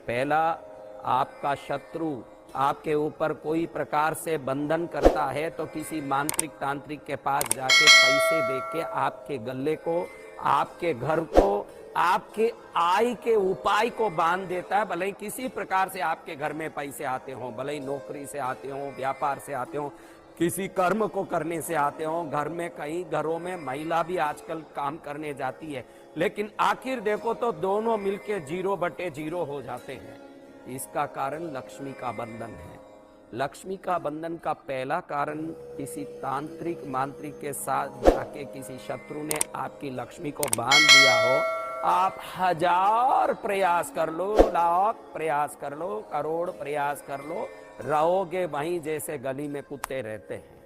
पहला, आपका शत्रु आपके ऊपर कोई प्रकार से बंधन करता है तो किसी मांत्रिक तांत्रिक के पास जाके पैसे देके आपके गले को, आपके घर को, आपके आय के उपाय को बांध देता है। भले ही किसी प्रकार से आपके घर में पैसे आते हो, भले ही नौकरी से आते हो, व्यापार से आते हो, किसी कर्म को करने से आते हो, घर में कई घरों में महिला भी आजकल काम करने जाती है, लेकिन आखिर देखो तो दोनों मिलके 0/0 हो जाते हैं। इसका कारण लक्ष्मी का बंधन है। लक्ष्मी का बंधन का पहला कारण किसी तांत्रिक मांत्रिक के साथ जाके किसी शत्रु ने आपकी लक्ष्मी को बांध दिया हो। आप 1000 प्रयास कर लो, लाख प्रयास कर लो, करोड़ प्रयास कर लो, रहोगे वहीं जैसे गली में कुत्ते रहते हैं।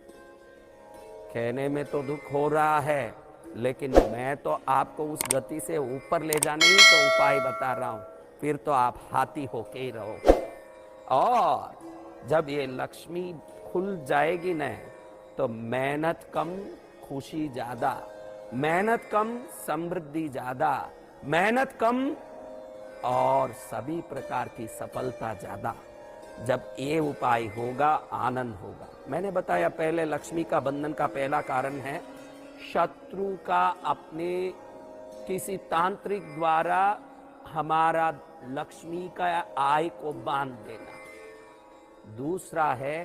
कहने में तो दुख हो रहा है, लेकिन मैं तो आपको उस गति से ऊपर ले जाने ही तो उपाय बता रहा हूं। फिर तो आप हाथी होके ही रहोगे। और जब ये लक्ष्मी खुल जाएगी न, तो मेहनत कम, खुशी ज्यादा, मेहनत कम, समृद्धि ज्यादा, मेहनत कम और सभी प्रकार की सफलता ज्यादा। जब ये उपाय होगा, आनंद होगा। मैंने बताया पहले, लक्ष्मी का बंधन का पहला कारण है शत्रु का अपने किसी तांत्रिक द्वारा हमारा लक्ष्मी का आय को बांध देना। दूसरा है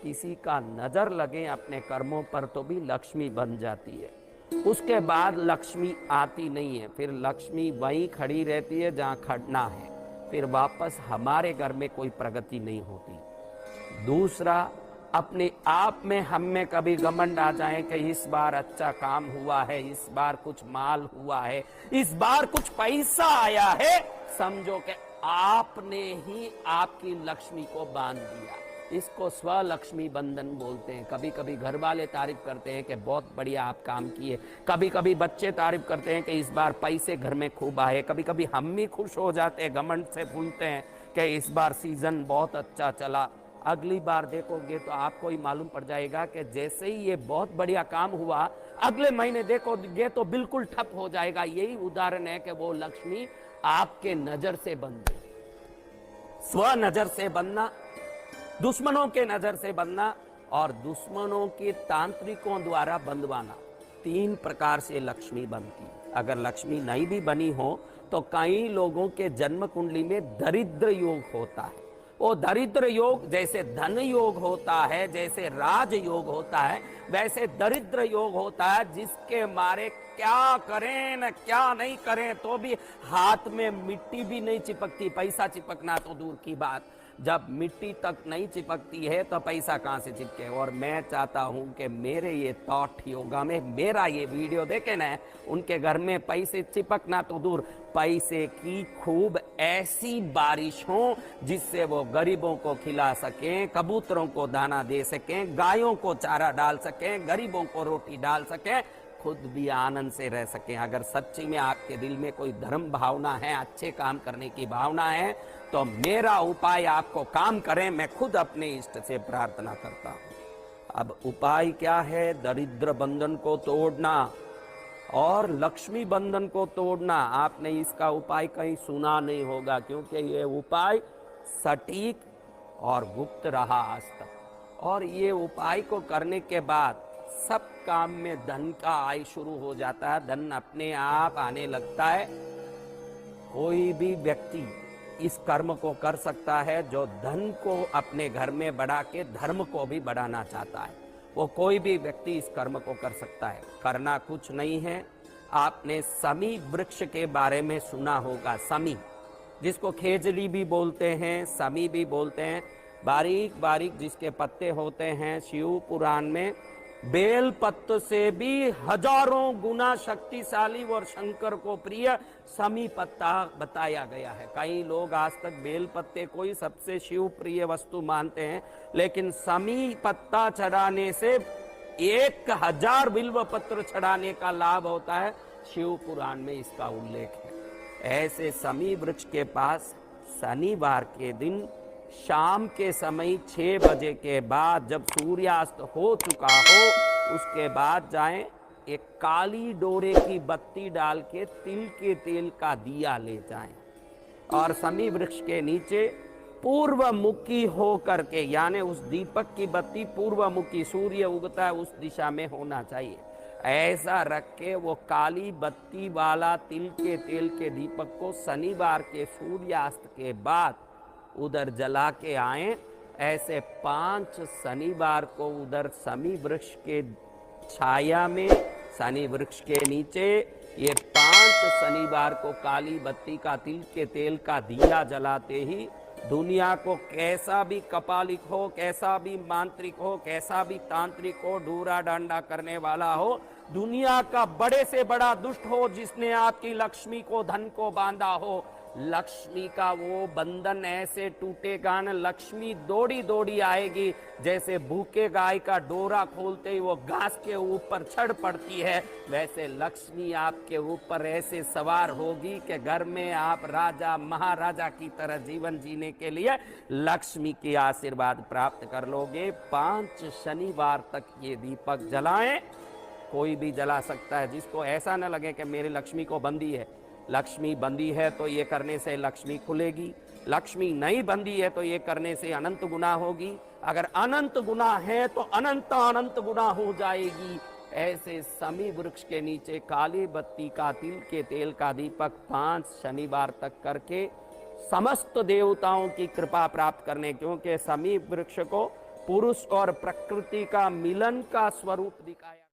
किसी का नजर लगे अपने कर्मों पर तो भी लक्ष्मी बन जाती है। उसके बाद लक्ष्मी आती नहीं है, फिर लक्ष्मी वहीं खड़ी रहती है जहां खड़ना है, फिर वापस हमारे घर में कोई प्रगति नहीं होती। दूसरा, अपने आप में हम में कभी घमंड आ जाए कि इस बार अच्छा काम हुआ है, इस बार कुछ माल हुआ है, इस बार कुछ पैसा आया है, समझो कि आपने ही आपकी लक्ष्मी को बांध दिया। इसको स्वलक्ष्मी बंधन बोलते हैं। कभी कभी घर वाले तारीफ करते हैं कि बहुत बढ़िया आप काम किए, कभी कभी बच्चे तारीफ करते हैं कि इस बार पैसे घर में खूब आए, कभी कभी हम भी खुश हो जाते हैं, घमंड से फूलते हैं कि इस बार सीजन बहुत अच्छा चला। अगली बार देखोगे तो आपको ही मालूम पड़ जाएगा कि जैसे ही ये बहुत बढ़िया काम हुआ, अगले महीने देखोगे तो बिल्कुल ठप हो जाएगा। यही उदाहरण है कि वो लक्ष्मी आपके नजर से बन गई। स्व नजर से बनना, दुश्मनों के नजर से बनना और दुश्मनों के तांत्रिकों द्वारा बंधवाना, 3 प्रकार से लक्ष्मी बनती। अगर लक्ष्मी नहीं भी बनी हो तो कई लोगों के जन्म कुंडली में दरिद्र योग होता है। वो दरिद्र योग जैसे धन योग होता है, जैसे राज योग होता है, वैसे दरिद्र योग होता है, जिसके मारे क्या करें न क्या नहीं करें तो भी हाथ में मिट्टी भी नहीं चिपकती। पैसा चिपकना तो दूर की बात, जब मिट्टी तक नहीं चिपकती है तो पैसा कहां से चिपके। और मैं चाहता हूं कि मेरे ये थॉट योगा में मेरा ये वीडियो देखे ना, उनके घर में पैसे चिपकना तो दूर, पैसे की खूब ऐसी बारिश हो जिससे वो गरीबों को खिला सकें, कबूतरों को दाना दे सकें, गायों को चारा डाल सकें, गरीबों को रोटी डाल सकें, खुद भी आनंद से रह सकें। अगर सच्ची में आपके दिल में कोई धर्म भावना है, अच्छे काम करने की भावना है, तो मेरा उपाय आपको काम करे। मैं खुद अपने इष्ट से प्रार्थना करता हूं। अब उपाय क्या है? दरिद्र बंधन को तोड़ना और लक्ष्मी बंधन को तोड़ना। आपने इसका उपाय कहीं सुना नहीं होगा, क्योंकि ये उपाय सटीक और गुप्त रहा आज तक। और ये उपाय को करने के बाद सब काम में धन का आय शुरू हो जाता है, धन अपने आप आने लगता है। कोई भी व्यक्ति इस कर्म को कर सकता है जो धन को अपने घर में बढ़ा के धर्म को भी बढ़ाना चाहता है। वो कोई भी व्यक्ति इस कर्म को कर सकता है। करना कुछ नहीं है। आपने समी वृक्ष के बारे में सुना होगा। समी, जिसको खेजड़ी भी बोलते हैं, समी भी बोलते हैं, बारीक बारीक जिसके पत्ते होते हैं। शिव पुराण में बेल पत्र से भी हजारों गुना शक्तिशाली और शंकर को प्रिय समी पत्ता बताया गया है। कई लोग आज तक बेल पत्ते को ही सबसे शिव प्रिय वस्तु मानते हैं, लेकिन समी पत्ता चढ़ाने से 1000 बिल्व पत्र चढ़ाने का लाभ होता है। शिव पुराण में इसका उल्लेख है। ऐसे समी वृक्ष के पास शनिवार के दिन शाम के समय 6 बजे के बाद, जब सूर्यास्त हो चुका हो, उसके बाद जाएं, एक काली डोरे की बत्ती डाल के तिल के तेल का दिया ले जाएं। और समी वृक्ष के नीचे पूर्व मुखी हो करके, यानी उस दीपक की बत्ती पूर्व मुखी, सूर्य उगता है उस दिशा में होना चाहिए, ऐसा रख के वो काली बत्ती वाला तिल के तेल के दीपक को शनिवार के सूर्यास्त के बाद उधर जला के आए। ऐसे 5 शनिवार को उधर शमी वृक्ष के छाया में, शनि वृक्ष के नीचे ये 5 शनिवार को काली बत्ती का तिल के तेल का दिया जलाते ही दुनिया को कैसा भी कपालिक हो, कैसा भी मांत्रिक हो, कैसा भी तांत्रिक हो, डूरा डांडा करने वाला हो, दुनिया का बड़े से बड़ा दुष्ट हो जिसने आपकी लक्ष्मी को, धन को बांधा हो, लक्ष्मी का वो बंधन ऐसे टूटेगा न, लक्ष्मी दौड़ी दौड़ी आएगी। जैसे भूखे गाय का डोरा खोलते ही वो घास के ऊपर चढ़ पड़ती है, वैसे लक्ष्मी आपके ऊपर ऐसे सवार होगी कि घर में आप राजा महाराजा की तरह जीवन जीने के लिए लक्ष्मी की आशीर्वाद प्राप्त कर लोगे। 5 शनिवार तक ये दीपक जलाएं। कोई भी जला सकता है, जिसको ऐसा न लगे कि मेरी लक्ष्मी को बंदी है। लक्ष्मी बंदी है तो ये करने से लक्ष्मी खुलेगी, लक्ष्मी नहीं बंदी है तो ये करने से अनंत गुना होगी, अगर अनंत गुना है तो अनंत अनंत गुना हो जाएगी। ऐसे शमी वृक्ष के नीचे काली बत्ती का तिल के तेल का दीपक 5 शनिवार तक करके समस्त देवताओं की कृपा प्राप्त करने, क्योंकि शमी वृक्ष को पुरुष और प्रकृति का मिलन का स्वरूप दिखाया।